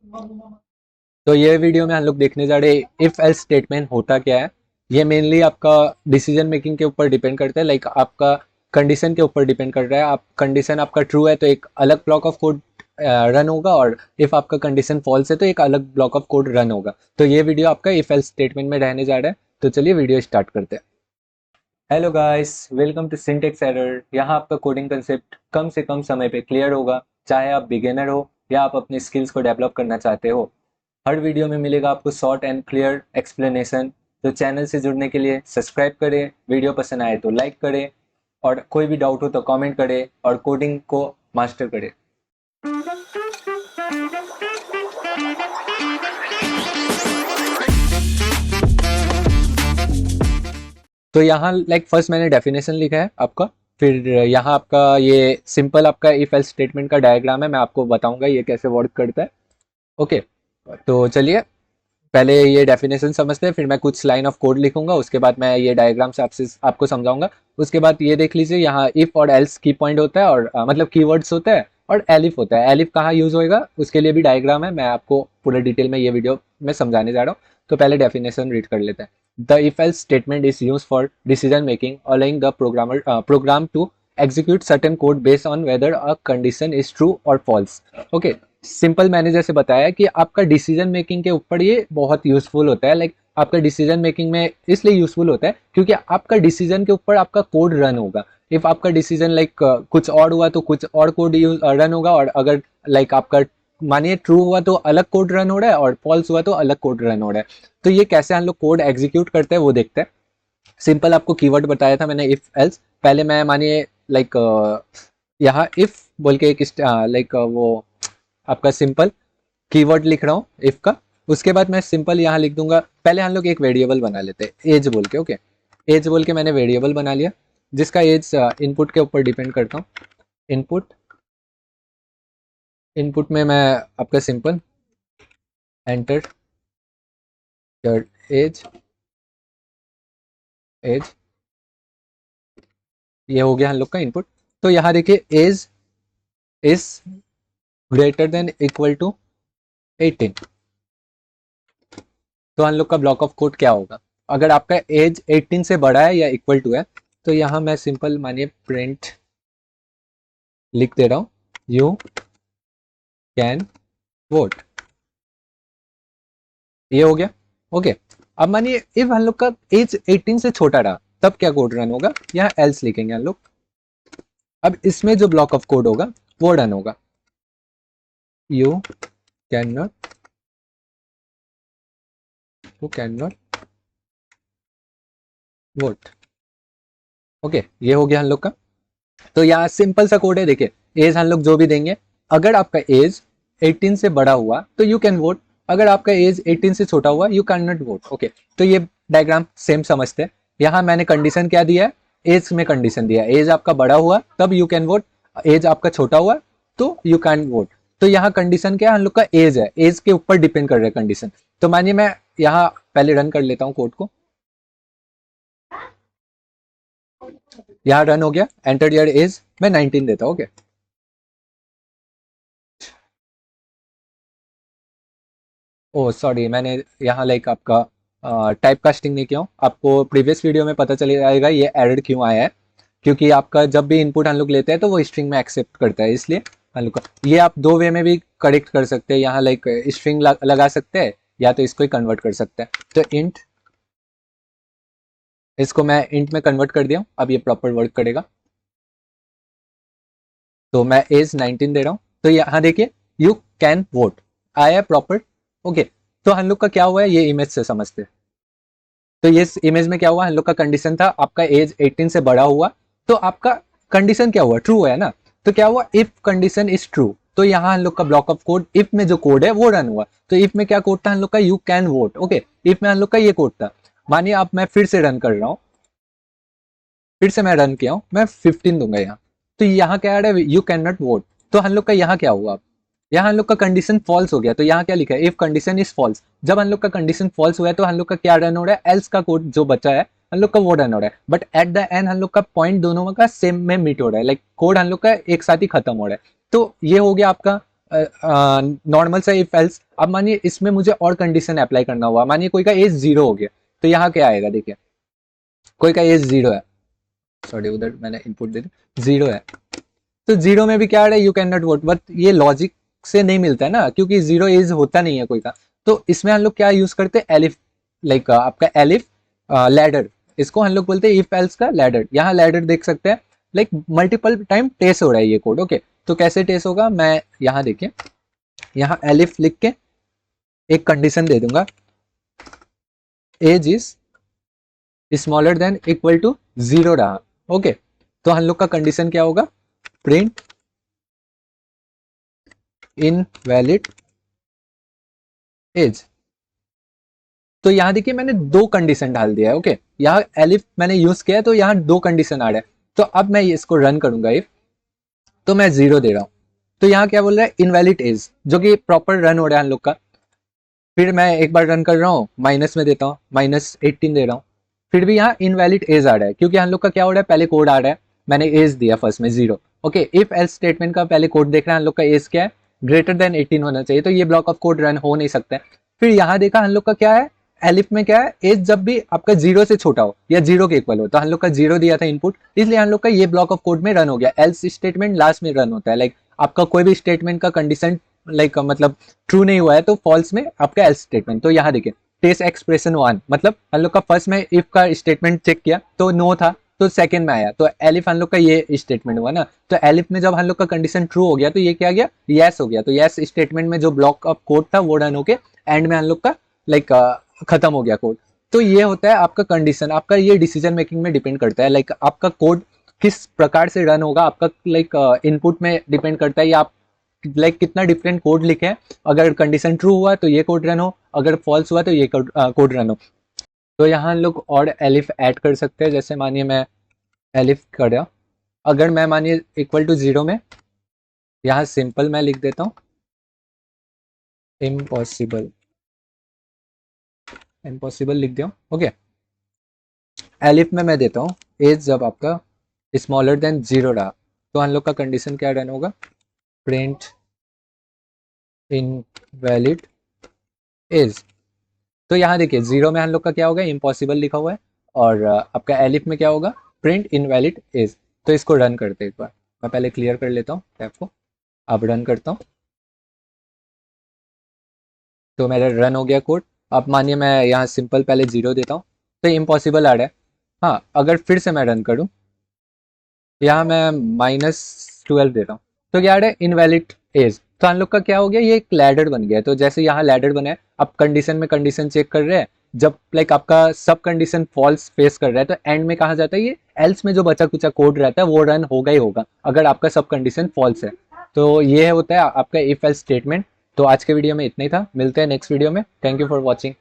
तो ये वीडियो में हम लोग देखने जा रहे हैं इफ एल्स स्टेटमेंट होता क्या है। ये मेनली आपका डिसीजन मेकिंग के ऊपर डिपेंड करता है, लाइक आपका कंडीशन के ऊपर डिपेंड कर रहा है। आप कंडीशन आपका ट्रू है तो एक अलग ब्लॉक ऑफ कोड रन होगा, और इफ आपका कंडीशन फॉल्स है तो एक अलग ब्लॉक ऑफ कोड रन होगा। तो ये वीडियो आपका इफ एल्स स्टेटमेंट में रहने जा रहा है। तो चलिए वीडियो स्टार्ट करते हैं। Hello guys, welcome to syntax error. यहाँ आपका कोडिंग कंसेप्ट कम से कम समय पे क्लियर होगा, चाहे आप बिगिनर हो या आप अपने स्किल्स को डेवलप करना चाहते हो। हर वीडियो में मिलेगा आपको शॉर्ट एंड क्लियर एक्सप्लेनेशन। तो चैनल से जुड़ने के लिए सब्सक्राइब करें, वीडियो पसंद आए तो लाइक करें, और कोई भी डाउट हो तो कमेंट करें और कोडिंग को मास्टर करें। तो यहाँ लाइक फर्स्ट मैंने डेफिनेशन लिखा है आपका, फिर यहाँ आपका ये सिंपल आपका इफ एल्स स्टेटमेंट का डायग्राम है, मैं आपको बताऊंगा ये कैसे वर्क करता है। ओके, तो चलिए पहले ये डेफिनेशन समझते हैं, फिर मैं कुछ लाइन ऑफ कोड लिखूंगा, उसके बाद मैं ये डायग्राम से आपको समझाऊंगा। उसके बाद ये देख लीजिए, यहाँ इफ और एल्स की पॉइंट होता है, और मतलब कीवर्ड्स होता है, और एलिफ होता है। एलिफ कहाँ यूज होएगा उसके लिए भी डायग्राम है, मैं आपको पूरे डिटेल में ये वीडियो में समझाने जा रहा हूँ। तो पहले डेफिनेशन रीड कर लेते हैं। The if else statement is use for decision making, allowing the program to execute certain code based on whether a condition is true or false। Okay, simple मैंने जैसे बताया कि आपका डिसीजन मेकिंग के ऊपर ये बहुत यूजफुल होता है। लाइक आपका डिसीजन मेकिंग में इसलिए यूजफुल होता है क्योंकि आपका डिसीजन के ऊपर आपका कोड रन होगा। इफ आपका डिसीजन लाइक कुछ और हुआ तो कुछ और कोड रन होगा, और अगर लाइक आपका मानिए ट्रू हुआ तो अलग कोड रन हो रहा है, और फॉल्स हुआ तो अलग कोड रन हो रहा है। तो ये कैसे हम लोग कोड एग्जीक्यूट करते हैं वो देखते हैं। सिंपल आपको कीवर्ड बताया था मैंने, इफ एल्स। पहले मैं मानिए लाइक यहाँ इफ बोल के एक लाइक वो आपका सिंपल कीवर्ड लिख रहा हूँ इफ का। उसके बाद मैं सिंपल यहाँ लिख दूंगा, पहले हम लोग एक वेरिएबल बना लेते हैं एज बोल के। ओके, एज बोल के मैंने वेरिएबल बना लिया, जिसका एज इनपुट के ऊपर डिपेंड करता हूँ। इनपुट इनपुट में मैं आपका simple enter your age age, ये हो गया हम लोग का इनपुट। तो यहाँ देखिए age is greater than equal to 18। तो हम लोग का ब्लॉक ऑफ कोड क्या होगा, अगर आपका एज 18 से बड़ा है या इक्वल टू है, तो यहाँ मैं सिंपल मानिए प्रिंट लिख दे रहा हूँ, यू कैन वोट। ये हो गया। ओके, अब मानिए इफ हम लोग का एज 18 से छोटा रहा तब क्या कोड रन होगा, यहाँ एल्स लिखेंगे हम लोग। अब इसमें जो ब्लॉक ऑफ कोड होगा वो रन होगा, you can not vote. Okay, ये हो गया हम लोग का। तो यहाँ सिंपल सा कोड है, देखिए एज हम लोग जो भी देंगे, अगर आपका एज 18 से बड़ा हुआ तो यू कैन वोट, अगर आपका एज 18 से छोटा हुआ you can not vote. Okay, तो ये डायग्राम सेम समझते हैं। यहाँ मैंने कंडीशन क्या दिया है, एज में कंडीशन दिया है, एज आपका बड़ा हुआ तब यू कैन वोट, एज आपका छोटा हुआ तो यू कैन वोट। तो यहाँ कंडीशन क्या है, हम लोग का एज है, एज के ऊपर डिपेंड कर रहा है कंडीशन। तो मानिए मैं यहाँ पहले रन कर लेता हूँ कोड को। यहाँ रन हो गया, एंटर योर एज, मैं 19 देता हूँ। ओके, ओ सॉरी, मैंने यहाँ लाइक आपका टाइप कास्टिंग नहीं किया हूँ। आपको प्रीवियस वीडियो में पता चल जाएगा ये एरर क्यों आया है, क्योंकि आपका जब भी इनपुट हम लोग लेते हैं तो वो स्ट्रिंग में एक्सेप्ट करता है, इसलिए हम लोग का ये आप दो वे में भी करेक्ट कर सकते हैं। यहाँ लाइक स्ट्रिंग लगा सकते हैं, या तो इसको ही कन्वर्ट कर सकते हैं। तो इंट, इसको मैं इंट में कन्वर्ट कर दिया हूँ, अब ये प्रॉपर वर्क करेगा। तो मैं एज 19 दे रहा हूँ, तो यहाँ देखिए यू कैन वोट आया प्रॉपर। ओके, तो हम लोग का क्या हुआ है ये इमेज से समझते हैं। तो ये इमेज में क्या हुआ, हम लोग का कंडीशन था आपका एज 18 से बड़ा हुआ, तो आपका कंडीशन क्या हुआ, ट्रू है ना। तो क्या हुआ, इफ कंडीशन इज ट्रू, तो यहाँ हम लोग का ब्लॉक ऑफ कोड इफ में जो कोड है वो रन हुआ। तो इफ में क्या कोड था हम लोग का, you can vote. Okay, if में हम लोग का ये कोड था। मानिए अब मैं फिर से रन कर रहा हूँ, फिर से मैं रन किया हूँ, मैं 15 दूंगा यहाँ। तो यहाँ क्या आ रहा है, यू कैन नॉट वोट। तो हम लोग का यहाँ क्या हुआ, यहाँ हम लोग का कंडीशन फॉल्स हो गया। तो यहाँ क्या लिखा है, इफ कंडीशन इज फॉल्स। जब हम लोग का कंडीशन फॉल्स हुआ है तो हम लोग का क्या रन हो रहा है, एल्स का कोड जो बचा है हम लोग का वो रन हो रहा है। बट एट द एंड हम लोग का पॉइंट दोनों का सेम में मीट हो रहा है, लाइक कोड हम लोग का एक साथ ही खत्म हो रहा है। तो ये हो गया आपका नॉर्मल सा इफ एल्स। अब मानिए इसमें मुझे और कंडीशन अप्लाई करना हुआ, मानिए कोई का एज 0 हो गया, तो यहाँ क्या आएगा देखिए, कोई का एज 0 है, सॉरी उधर मैंने इनपुट दे दी, 0 है, तो 0 में भी क्या आ रहा है, you can not vote, but ये लॉजिक से नहीं मिलता है ना, क्योंकि 0 एज होता नहीं है कोई का। तो इसमें हम लोग क्या यूज करते हैं, एलिफ, लाइक आपका एलिफ लैडर, इसको हम लोग बोलते हैं इफ एल्स का लैडर। यहाँ लैडर देख सकते हैं, लाइक मल्टीपल टाइम टेस्ट हो रहा है ये कोड। ओके, तो कैसे टेस्ट होगा, मैं यहाँ देखिए, यहाँ एलिफ लिख के एक कंडीशन दे दूंगा, age is smaller than equal to 0 रहा। ओके, तो हम लोग का कंडीशन क्या होगा, प्रिंट इनवैलिड एज। तो यहाँ देखिए मैंने दो कंडीशन डाल दिया है। ओके, यहाँ एलिफ मैंने यूज किया है, तो यहाँ दो कंडीशन आ रहा है। तो अब मैं इसको रन करूंगा इफ, तो मैं 0 दे रहा हूँ, तो यहाँ क्या बोल रहा है, इनवैलिड एज, जो कि प्रॉपर रन हो रहा है हम लोग का। फिर मैं एक बार रन कर रहा हूँ, माइनस में देता हूँ, -18 दे रहा हूँ, फिर भी यहाँ इनवैलिड एज आ रहा है, क्योंकि हम लोग का क्या हो रहा है, पहले कोड आ रहा है, मैंने एज दिया फर्स्ट में 0। ओके, इफ एल्स स्टेटमेंट का पहले कोड देख रहे हैं हम लोग का, एज क्या है, ग्रेटर देन 18 होना चाहिए, तो ये ब्लॉक ऑफ कोड रन हो नहीं सकता है। फिर यहाँ देखा हम लोग का क्या है, एलिफ में क्या है, एज जब भी आपका 0 से छोटा हो या 0 के इक्वल हो, तो हम लोग का 0 दिया था इनपुट, इसलिए हम लोग का ये ब्लॉक ऑफ कोड में रन हो गया। एल्स स्टेटमेंट लास्ट में रन होता है, लाइक आपका कोई भी स्टेटमेंट का कंडीशन लाइक मतलब ट्रू नहीं हुआ है तो फॉल्स में आपका एल्स स्टेटमेंट। तो यहाँ देखिए टेस्ट एक्सप्रेशन 1, मतलब हम लोग का फर्स्ट में इफ का स्टेटमेंट चेक किया तो नो था, तो सेकंड में आया, तो एलिफ हम लोग का ये स्टेटमेंट हुआ ना, तो एलिफ में जब हम लोग का कंडीशन ट्रू हो गया तो ये क्या गया, यस हो गया, तो यस स्टेटमेंट में जो ब्लॉक ऑफ कोड था वो रन होके एंड में हम लोग का लाइक खत्म हो गया कोड। तो ये होता है आपका कंडीशन, आपका ये डिसीजन मेकिंग में डिपेंड करता है, लाइक आपका कोड किस प्रकार से रन होगा, आपका लाइक इनपुट में डिपेंड करता है, या आप लाइक कितना डिफरेंट कोड लिखे हैं। अगर कंडीशन ट्रू हुआ तो ये कोड रन हो, अगर फॉल्स हुआ तो ये कोड रन हो। तो यहाँ हम लोग और एलिफ ऐड कर सकते हैं, जैसे मानिए मैं एलिफ कर, अगर मैं मानिए इक्वल टू 0 में, यहाँ सिंपल मैं लिख देता हूँ इम्पॉसिबल, इम्पॉसिबल लिख दिया। ओके, एलिफ में मैं देता हूँ एज जब आपका स्मॉलर देन 0 रहा, तो हम लोग का कंडीशन क्या रन होगा, प्रिंट इनवैलिड एज। तो यहाँ देखिए 0 में हम लोग का क्या होगा, इम्पॉसिबल लिखा हुआ है, और आपका एलिफ में क्या होगा, प्रिंट इनवैलिड एज। तो इसको रन करते हैं एक बार, मैं पहले क्लियर कर लेता हूँ टैब को, अब रन करता हूँ, तो मेरा रन हो गया कोड। अब मानिए मैं यहाँ सिंपल पहले 0 देता हूँ, तो इम्पॉसिबल आ रहा है। हाँ, अगर फिर से मैं रन करूँ, यहाँ मैं -12 दे रहा हूँ, तो क्या आ रहा है, इनवैलिड एज। तो हम लोग का क्या हो गया, ये एक लैडर बन गया। तो जैसे यहाँ लैडर बना है, आप कंडीशन में कंडीशन चेक कर रहे हैं, जब लाइक आपका सब कंडीशन फॉल्स फेस कर रहा है तो एंड में कहा जाता है ये एल्स में जो बचा कुचा कोड रहता है वो रन होगा ही होगा, अगर आपका सब कंडीशन फॉल्स है। तो ये होता है आपका इफ एल्स स्टेटमेंट। तो आज के वीडियो में इतना ही था, मिलते हैं नेक्स्ट वीडियो में, थैंक यू फॉर वॉचिंग।